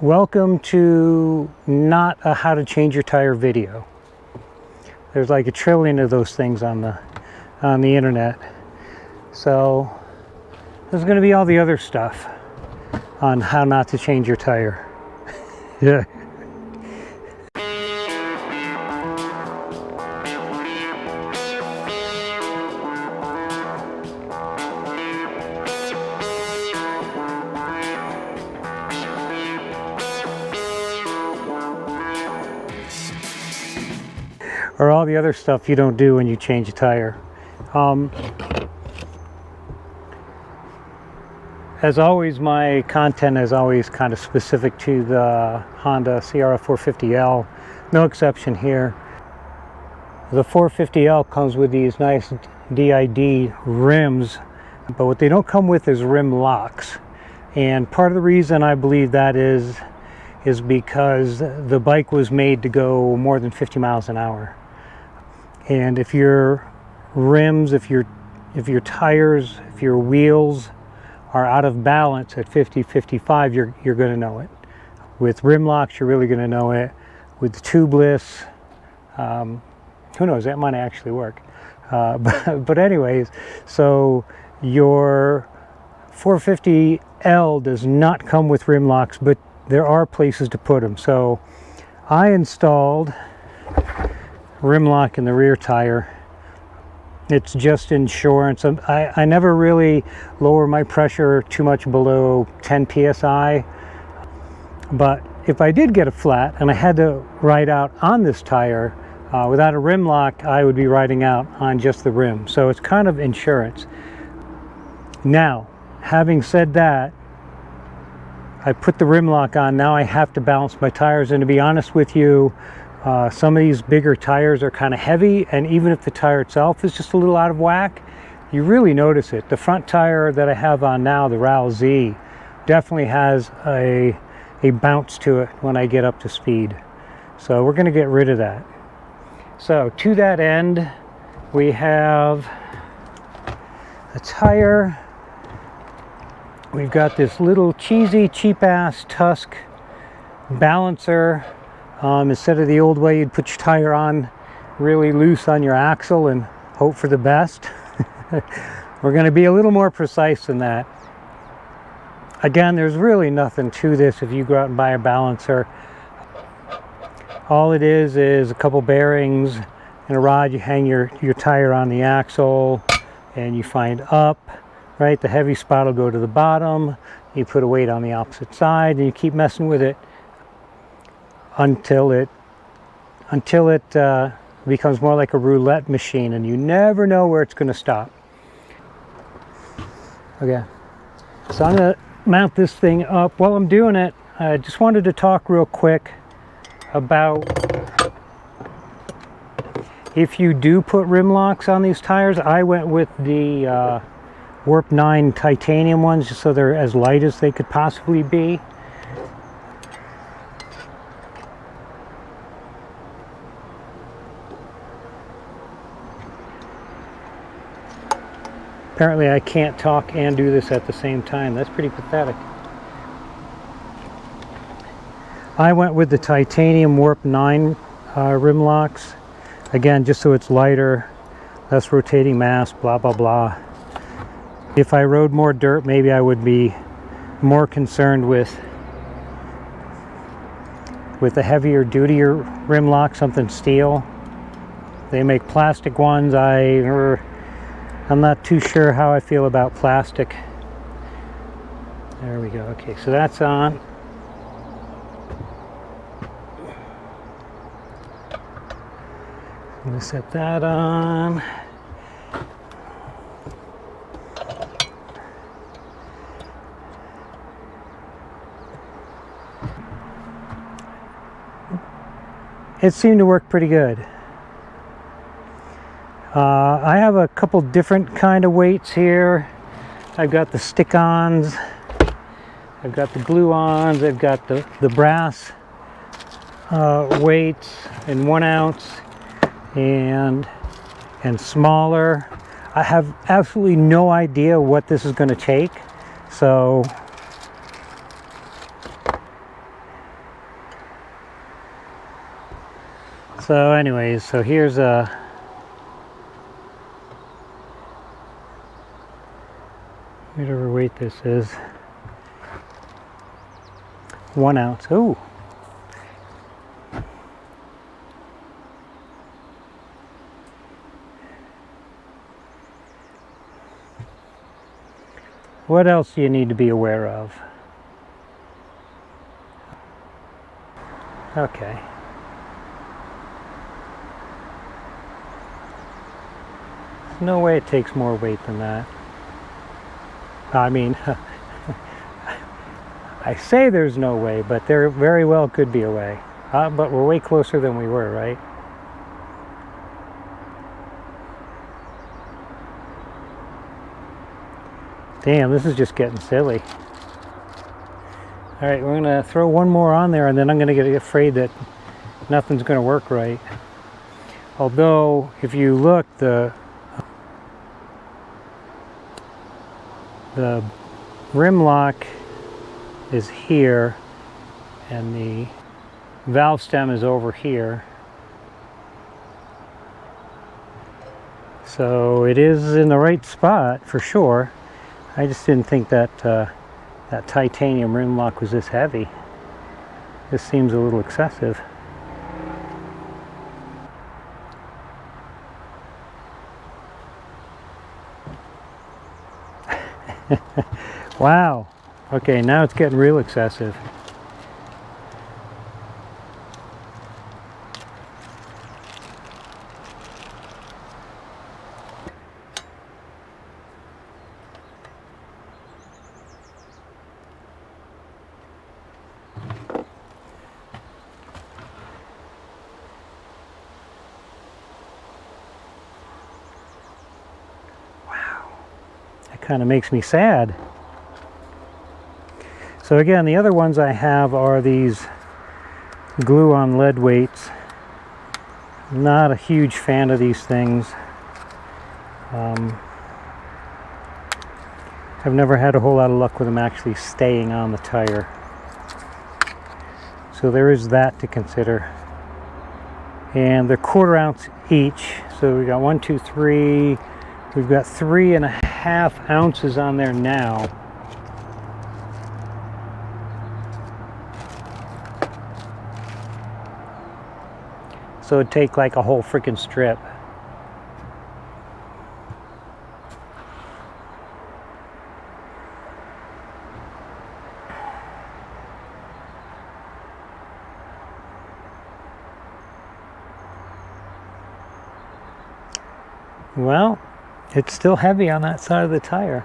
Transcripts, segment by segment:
Welcome to not a how to change your tire video. There's like a trillion of those things on the internet. So there's going to be all the other stuff on how not to change your tire. Yeah. Or all the other stuff you don't do when you change a tire. As always, my content is always kind of specific to the Honda CRF450L. No exception here. The 450L comes with these nice D.I.D rims, but what they don't come with is rim locks. And part of the reason I believe that is because the bike was made to go more than 50 miles an hour. And if your rims, if your tires, if your wheels are out of balance at 50, 55, you're going to know it. With rim locks, you're really going to know it. With the tubeless, who knows, that might actually work. But anyways, so your 450L does not come with rim locks, but there are places to put them. So I installed rim lock in the rear tire. It's just insurance. I never really lower my pressure too much below 10 psi, but if I did get a flat and I had to ride out on this tire without a rim lock, I would be riding out on just the rim. So it's kind of insurance. Now, having said that, I put the rim lock on. Now I have to balance my tires, and to be honest with you, some of these bigger tires are kind of heavy, and even if the tire itself is just a little out of whack, you really notice it. The front tire that I have on now, the RAL Z, definitely has a bounce to it when I get up to speed. So we're going to get rid of that. So to that end, we have a tire. We've got this little cheesy, cheap-ass Tusk balancer. Instead of the old way you'd put your tire on really loose on your axle and hope for the best. We're going to be a little more precise than that. Again, there's really nothing to this if you go out and buy a balancer. All it is a couple bearings and a rod. You hang your tire on the axle and you find up, right? The heavy spot will go to the bottom. You put a weight on the opposite side and you keep messing with it until it becomes more like a roulette machine, and you never know where it's going to stop. Okay, so I'm going to mount this thing up. While I'm doing it, I just wanted to talk real quick about if you do put rim locks on these tires. I went with the Warp 9 titanium ones just so they're as light as they could possibly be. Apparently I can't talk and do this at the same time. That's pretty pathetic. I went with the titanium Warp 9 rim locks. Again, just so it's lighter, less rotating mass, blah, blah, blah. If I rode more dirt, maybe I would be more concerned with a heavier, dutier rim lock, something steel. They make plastic ones. I'm not too sure how I feel about plastic. There we go. Okay, so that's on. I'm going to set that on. It seemed to work pretty good. I have a couple different kind of weights here. I've got the stick-ons, I've got the glue-ons, I've got the brass weights in 1 ounce and smaller. I have absolutely no idea what this is going to take, so So anyways, so here's a whatever weight this is. 1 ounce. Ooh. What else do you need to be aware of? Okay. No way it takes more weight than that. I mean, I say there's no way, but there very well could be a way. But we're way closer than we were, right? Damn, this is just getting silly. Alright, we're going to throw one more on there, and then I'm going to get afraid that nothing's going to work right. Although, if you look, the rim lock is here, and the valve stem is over here. So it is in the right spot for sure. I just didn't think that that titanium rim lock was this heavy. This seems a little excessive. Wow. Okay, now it's getting real excessive. Kind of makes me sad. So again, the other ones I have are these glue on lead weights. Not a huge fan of these things. I've never had a whole lot of luck with them actually staying on the tire. So there is that to consider. And they're 1/4 ounce each. So we got 1, 2, 3. We've got 3.5 ounces on there now. So it'd take like a whole freaking strip. Well, it's still heavy on that side of the tire.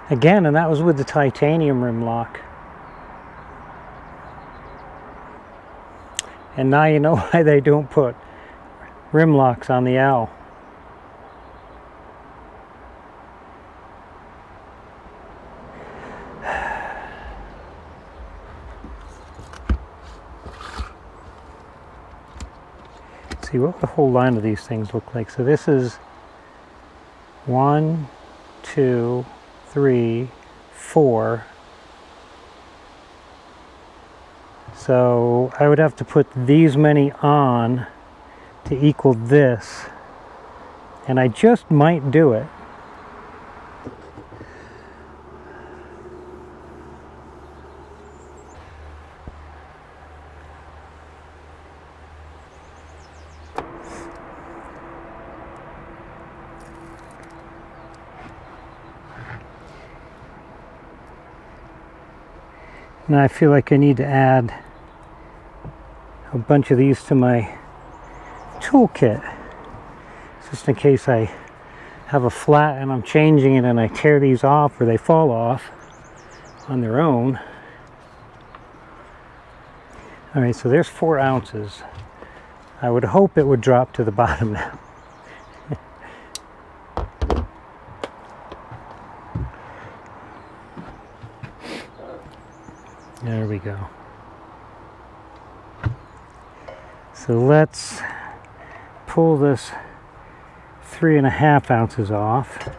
Again, and that was with the titanium rim lock. And now you know why they don't put rim locks on the L. See what the whole line of these things look like. So this is 1, 2, 3, 4. So I would have to put these many on to equal this, and I just might do it. Now I feel like I need to add a bunch of these to my toolkit, just in case I have a flat and I'm changing it and I tear these off or they fall off on their own. Alright, so there's 4 ounces. I would hope it would drop to the bottom now. There we go. So let's pull this 3.5 ounces off.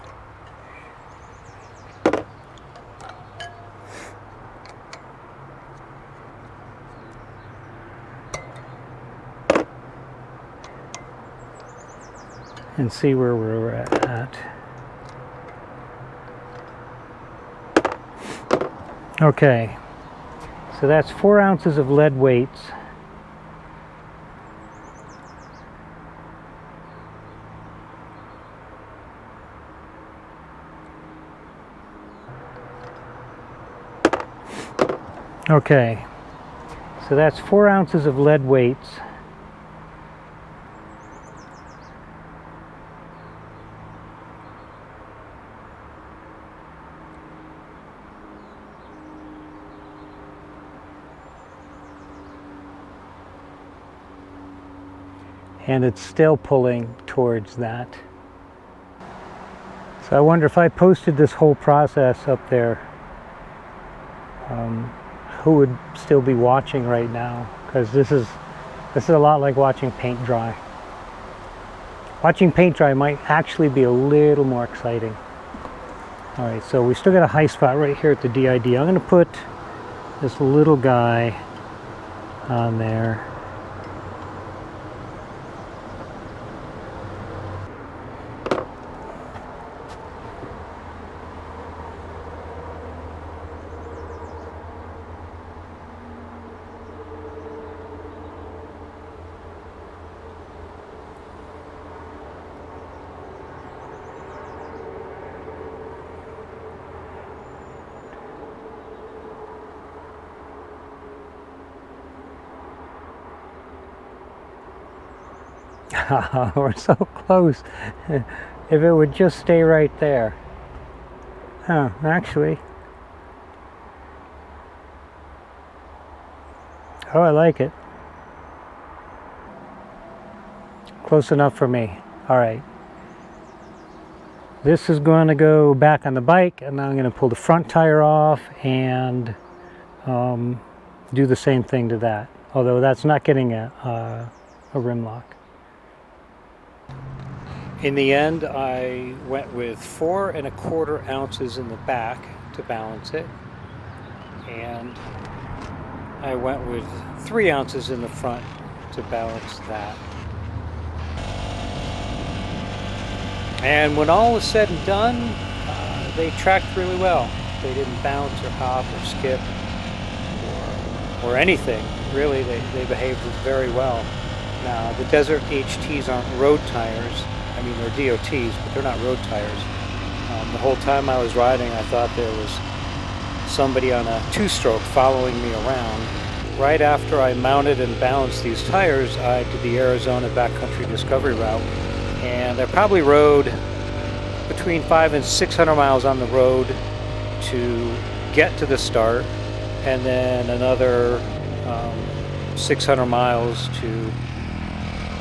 and see where we're at. Okay, so that's 4 ounces of lead weights. Okay, so that's 4 ounces of lead weights. And it's still pulling towards that. So I wonder if I posted this whole process up there, who would still be watching right now? Because this is a lot like watching paint dry. Watching paint dry might actually be a little more exciting. All right, so we still got a high spot right here at the D.I.D. I'm going to put this little guy on there. We're so close. If it would just stay right there. Oh, actually. Oh, I like it. Close enough for me. All right. This is going to go back on the bike, and now I'm going to pull the front tire off and do the same thing to that. Although that's not getting a rim lock. In the end, I went with 4 1/4 ounces in the back to balance it, and I went with 3 ounces in the front to balance that. And when all was said and done, they tracked really well. They didn't bounce or hop or skip or anything. Really, they behaved very well. Now, the Desert HTs aren't road tires. I mean, they're DOTs, but they're not road tires. The whole time I was riding, I thought there was somebody on a 2-stroke following me around. Right after I mounted and balanced these tires, I did the Arizona backcountry discovery route, and I probably rode between 500 and 600 miles on the road to get to the start, and then another 600 miles to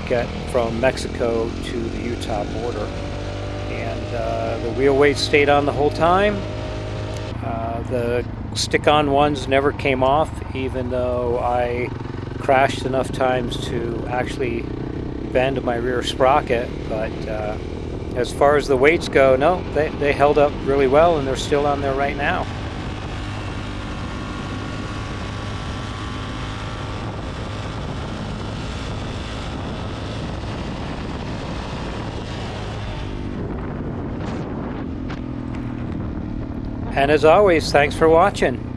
get from Mexico to the Utah border. And the wheel weight stayed on the whole time. The stick-on ones never came off, even though I crashed enough times to actually bend my rear sprocket. But as far as the weights go, no, they held up really well, and they're still on there right now. And as always, thanks for watching.